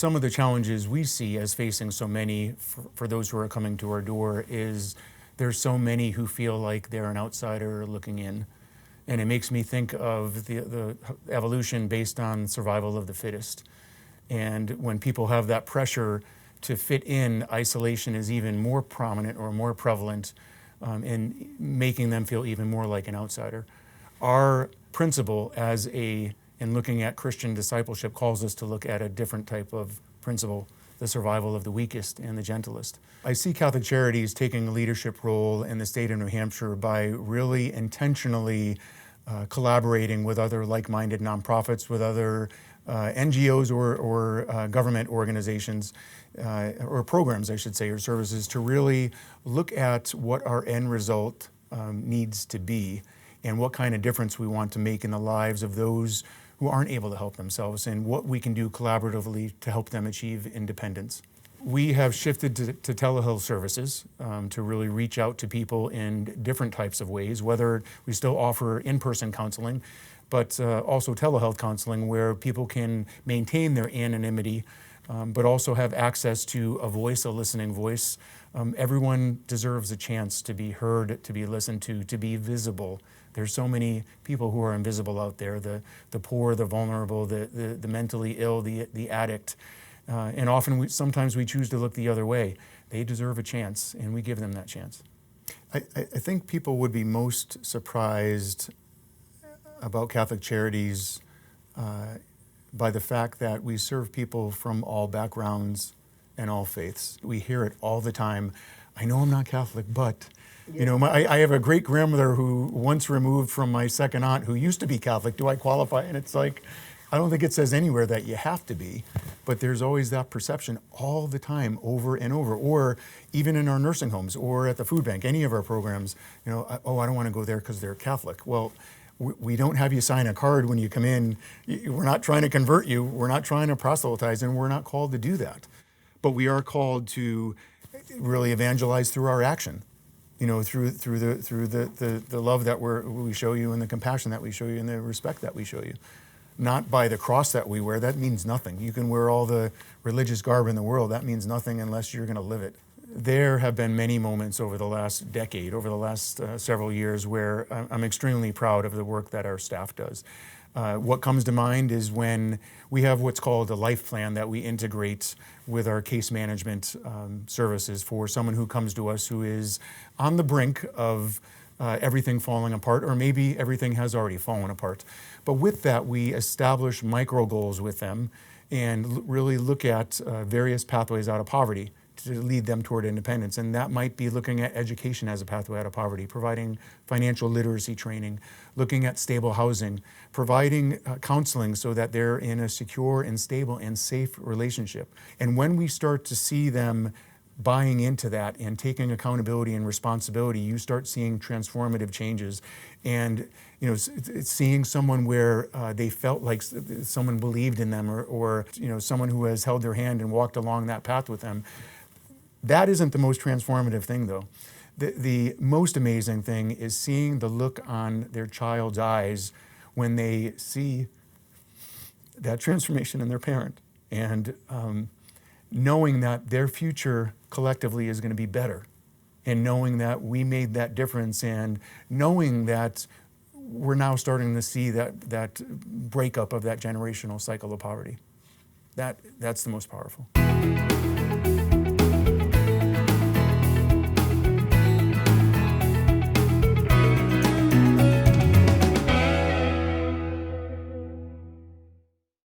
some of the challenges we see as facing so many for those who are coming to our door is there's so many who feel like they're an outsider looking in. And it makes me think of the evolution based on survival of the fittest. And when people have that pressure to fit in, isolation is even more prominent or more prevalent in making them feel even more like an outsider. Our principle in looking at Christian discipleship calls us to look at a different type of principle, the survival of the weakest and the gentlest. I see Catholic Charities taking a leadership role in the state of New Hampshire by really intentionally collaborating with other like-minded nonprofits, with other NGOs or government organizations, or programs, I should say, or services, to really look at what our end result needs to be and what kind of difference we want to make in the lives of those who aren't able to help themselves, and what we can do collaboratively to help them achieve independence. We have shifted to telehealth services to really reach out to people in different types of ways, whether we still offer in-person counseling, but also telehealth counseling where people can maintain their anonymity, but also have access to a voice, a listening voice. Everyone deserves a chance to be heard, to be listened to be visible. There's so many people who are invisible out there, the poor, the vulnerable, the mentally ill, the addict. And often, sometimes we choose to look the other way. They deserve a chance, and we give them that chance. I think people would be most surprised about Catholic Charities by the fact that we serve people from all backgrounds and all faiths. We hear it all the time. I know I'm not Catholic, but I have a great-grandmother who once removed from my second aunt who used to be Catholic. Do I qualify? And it's like, I don't think it says anywhere that you have to be, but there's always that perception all the time, over and over, or even in our nursing homes or at the food bank, any of our programs, I don't want to go there because they're Catholic. Well, we don't have you sign a card when you come in. We're not trying to convert you. We're not trying to proselytize, and we're not called to do that. But we are called to really evangelize through our action. Through the love that we show you, and the compassion that we show you, and the respect that we show you. Not by the cross that we wear. That means nothing. You can wear all the religious garb in the world. That means nothing unless you're going to live it. There have been many moments over the last decade, over the last several years, where I'm extremely proud of the work that our staff does. What comes to mind is when we have what's called a life plan that we integrate with our case management services for someone who comes to us who is on the brink of everything falling apart, or maybe everything has already fallen apart. But with that, we establish micro goals with them and really look at various pathways out of poverty to lead them toward independence. And that might be looking at education as a pathway out of poverty, providing financial literacy training, looking at stable housing, providing counseling so that they're in a secure and stable and safe relationship. And when we start to see them buying into that and taking accountability and responsibility, you start seeing transformative changes. And seeing someone where they felt like someone believed in them, or someone who has held their hand and walked along that path with them. That isn't the most transformative thing, though. The most amazing thing is seeing the look on their child's eyes when they see that transformation in their parent, and knowing that their future collectively is going to be better, and knowing that we made that difference, and knowing that we're now starting to see that breakup of that generational cycle of poverty. That's the most powerful.